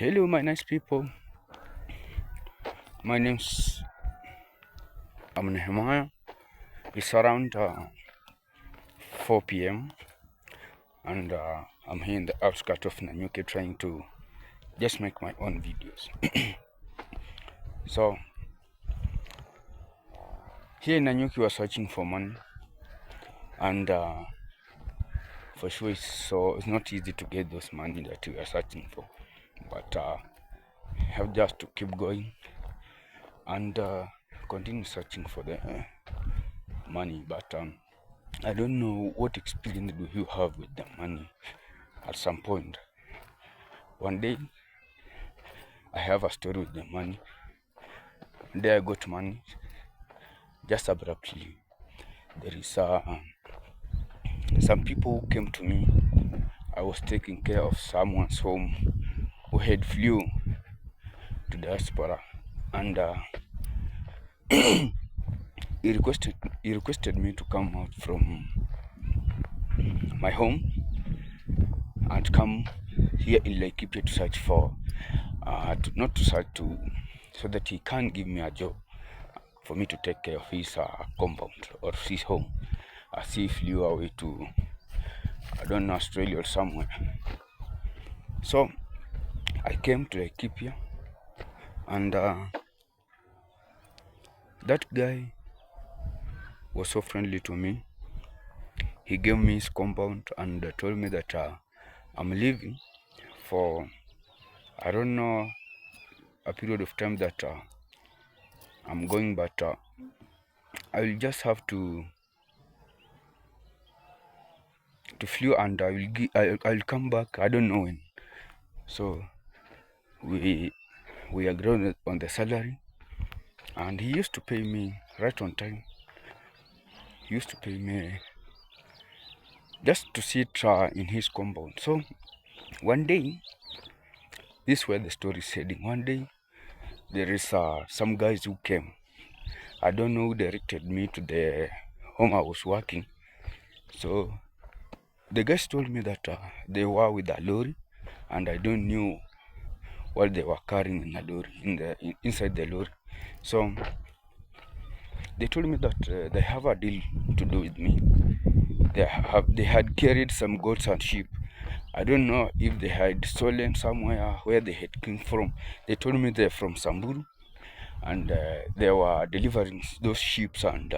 Hello, my nice people. My name's Nehemiah. It's around 4 p.m. and I'm here in the outskirts of Nanyuki trying to just make my own videos. So here in Nanyuki, we're searching for money, and for sure, it's not easy to get those money that we are searching for, but have just to keep going and continue searching for the money. But I don't know what experience do you have with the money. At some point, one day, I have a story with the money. One day I got money, just abruptly. There is some people who came to me. I was taking care of someone's home who had flew to diaspora, and he requested me to come out from my home and come here in Laikipia to search for, so that he can give me a job for me to take care of his compound or his home, as he flew away to, I don't know, Australia or somewhere. So I came to Laikipia, and that guy was so friendly to me. He gave me his compound and told me that I'm leaving for, I don't know, a period of time that I'm going, but I will just have to flew, and I'll come back. I don't know when. So we agreed on the salary, and he used to pay me right on time. He used to pay me just to sit in his compound. So one day, this is where the story is heading. One day, there is some guys who came. I don't know who directed me to the home I was working. So the guys told me that they were with a lorry, and I don't know what they were carrying in a lorry, inside the lorry. So they told me that they have a deal to do with me. They had carried some goats and sheep. I don't know if they had stolen somewhere, where they had come from. They told me they're from Samburu, and they were delivering those sheep and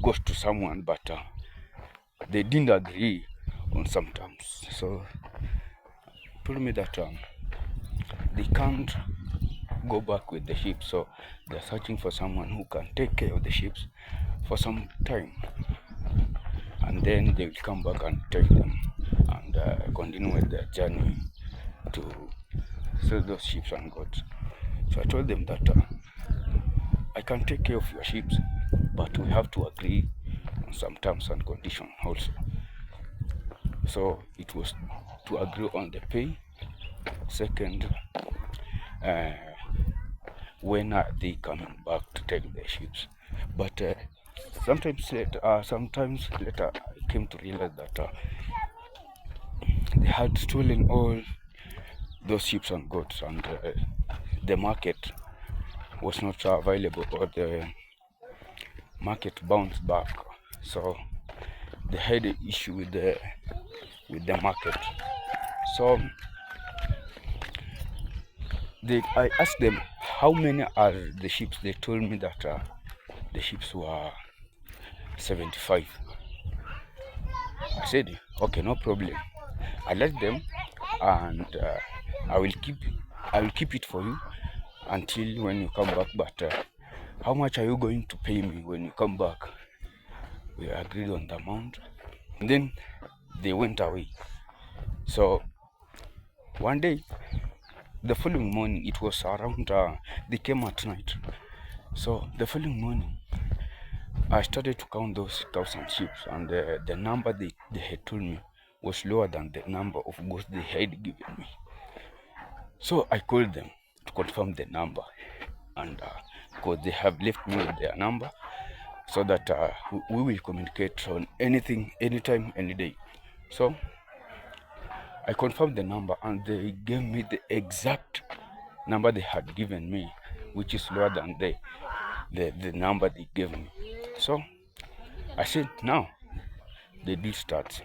goats to someone, but they didn't agree on some terms. So told me that they can't go back with the sheep, so they're searching for someone who can take care of the sheep for some time, and then they will come back and take them and continue with their journey to sell those sheep and goats. So I told them that I can take care of your sheep, but we have to agree on some terms and conditions also. So it was to agree on the pay. Second, when are they coming back to take the sheep? But sometimes later, I came to realize that they had stolen all those sheep and goats, and the market was not available, or the market bounced back. So they had an issue with the market. So I asked them how many are the sheep. They told me that the sheep were 75. I said, okay, no problem. I let them, and I will keep it for you until when you come back. But how much are you going to pay me when you come back? We agreed on the amount, and then they went away. So one day, the following morning, it was around, they came at night. So the following morning, I started to count those cows and sheep, and the number they had told me was lower than the number of goats they had given me. So I called them to confirm the number, and because they have left me with their number, so that we will communicate on anything, anytime, any day. So I confirmed the number, and they gave me the exact number they had given me, which is lower than the number they gave me. So I said, now the deal starts.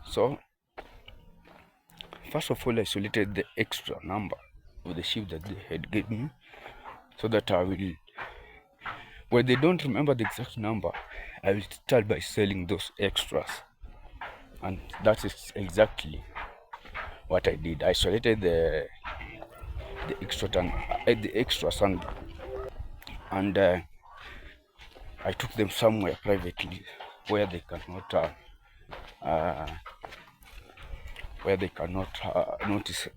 So first of all, I selected the extra number of the shift that they had given me, so that I will, when they don't remember the exact number, I will start by selling those extras. And that is exactly what I did. I selected the extras, and I took them somewhere privately where they cannot notice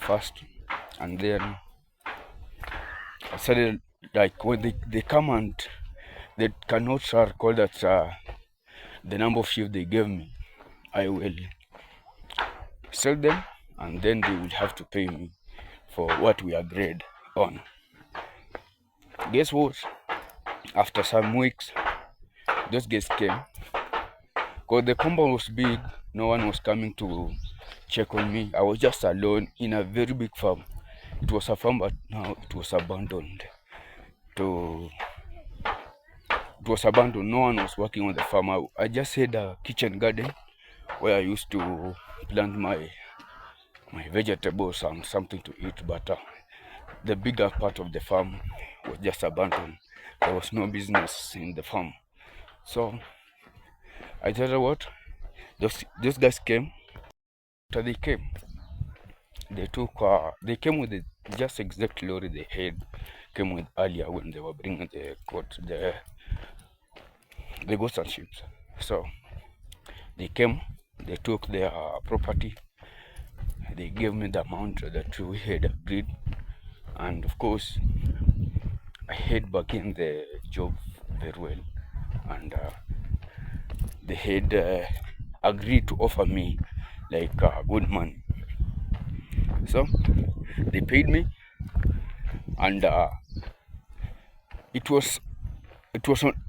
first. And then I started, like, when they come and they cannot recall that the number of shifts they gave me, I will sell them, and then they will have to pay me for what we agreed on. Guess what? After some weeks, those guys came. Because the compound was big, no one was coming to check on me. I was just alone in a very big farm. It was a farm, but now it was abandoned. It was abandoned. No one was working on the farm. I just had a kitchen garden where I used to plant my vegetables and something to eat. But the bigger part of the farm was just abandoned. There was no business in the farm. So I tell you what, those guys came. After they came, they came with just exact lorry they had came with earlier when they were bringing the goats and sheep. So they came, they took their property, they gave me the amount that we had agreed, and of course I had bargained the job very well, and they had agreed to offer me like good money. So they paid me, and it was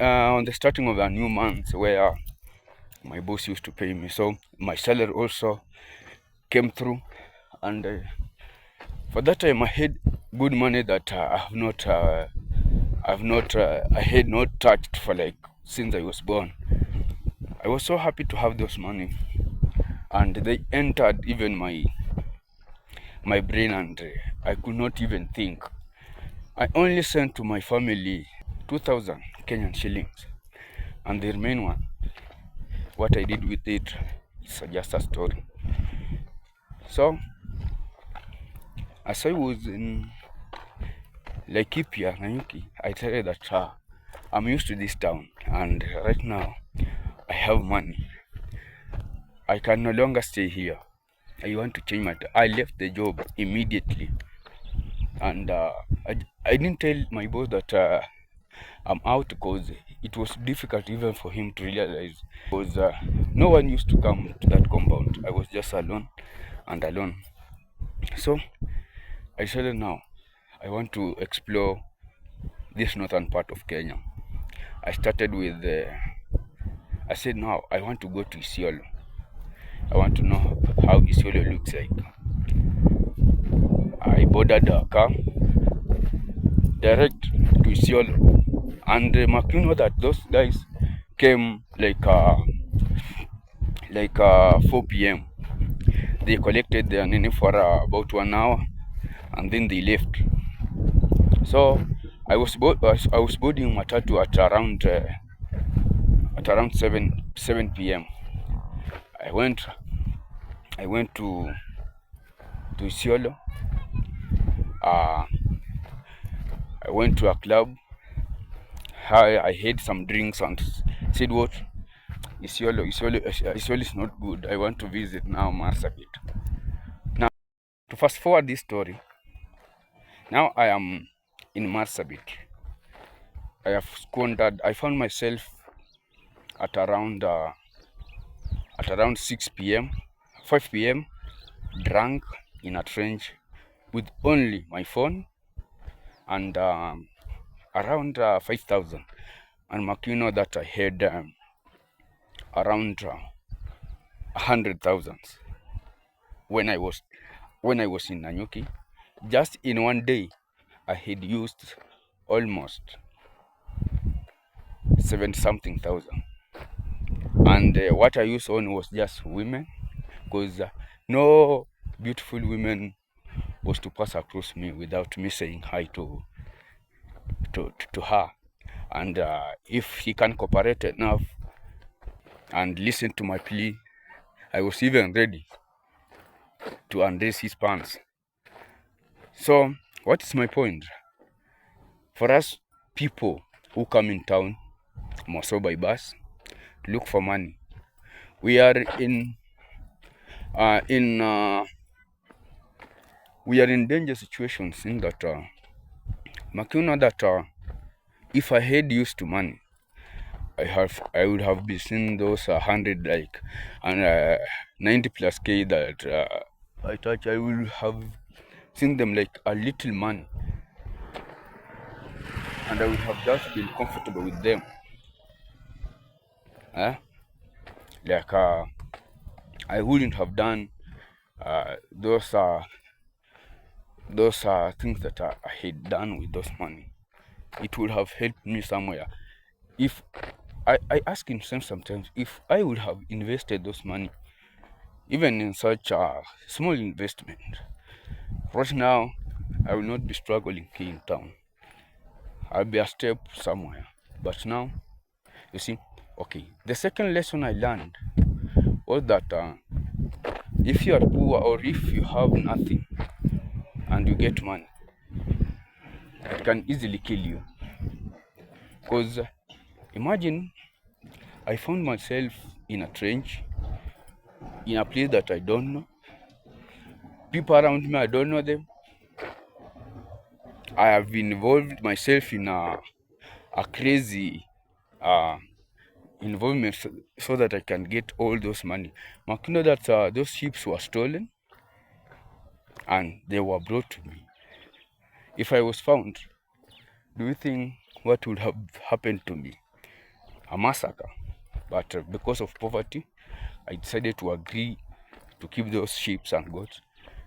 on the starting of a new month where my boss used to pay me. So my salary also came through, and for that time I had good money that I had not touched for like since I was born. I was so happy to have those money, and they entered even my brain, and I could not even think. I only sent to my family 2,000 Kenyan shillings, and the remaining one, what I did with it is just a story. So as I was in Laikipia, Nanyuki, I tell you that I'm used to this town, and right now I have money. I can no longer stay here. I want to change I left the job immediately, and I didn't tell my boss that I'm out, because it was difficult even for him to realize, because no one used to come to that compound. I was just alone and alone. So I said, now I want to explore this northern part of Kenya. I started with I said, now I want to go to Isiolo. I want to know how Isiolo looks like. I boarded a car direct to Isiolo, and you know that those guys came like 4 p.m. They collected their nene for about 1 hour, and then they left. So I was boarding matatu at around 7 p.m. I went to Isiolo. I went to a club. I had some drinks and said, what? Isiolo is not good. I want to visit now Marsabit. Now, to fast forward this story, now I am in Marsabit. I have squandered. I found myself at around 6 p.m., 5 p.m., drunk in a trench with only my phone and around 5,000. And you know that I had around 100,000 when I was in Nanyuki. Just in one day, I had used almost 70 something thousand, and what I used on was just women, because no beautiful women was to pass across me without me saying hi to her. And if he can cooperate enough and listen to my plea, I was even ready to undress his pants. So, what is my point? For us people who come in town, more so by bus, look for money, we are in we are in danger situations in that Makuna that if I had used to money, I would have been seeing those 100 like and 90 plus K that I touch. I would have seen them like a little money, and I would have just been comfortable with them. Eh? Like I wouldn't have done those things that I had done with those money. It would have helped me somewhere. If I ask him sometimes if I would have invested those money, even in such a small investment, right now I will not be struggling here in town. I'll be a step somewhere. But now, you see, okay. The second lesson I learned was that if you are poor or if you have nothing and you get money, it can easily kill you. Because imagine I found myself in a trench, in a place that I don't know. People around me, I don't know them. I have involved myself in a crazy involvement so that I can get all those money. But you know that those ships were stolen and they were brought to me. If I was found, do you think what would have happened to me? A massacre. But because of poverty, I decided to agree to keep those sheep and goats,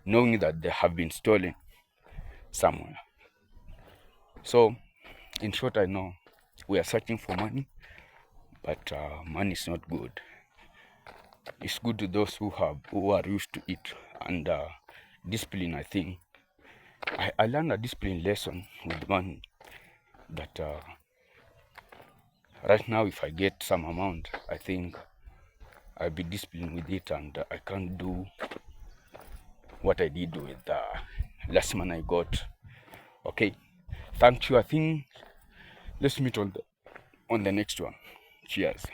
knowing that they have been stolen somewhere. So, in short, I know we are searching for money, but money is not good. It's good to those who are used to it. And discipline, I think. I learned a discipline lesson with money that right now, if I get some amount, I think I'll be disciplined with it, and I can't do what I did with the last man I got. Okay, thank you. I think let's meet on the next one. Cheers.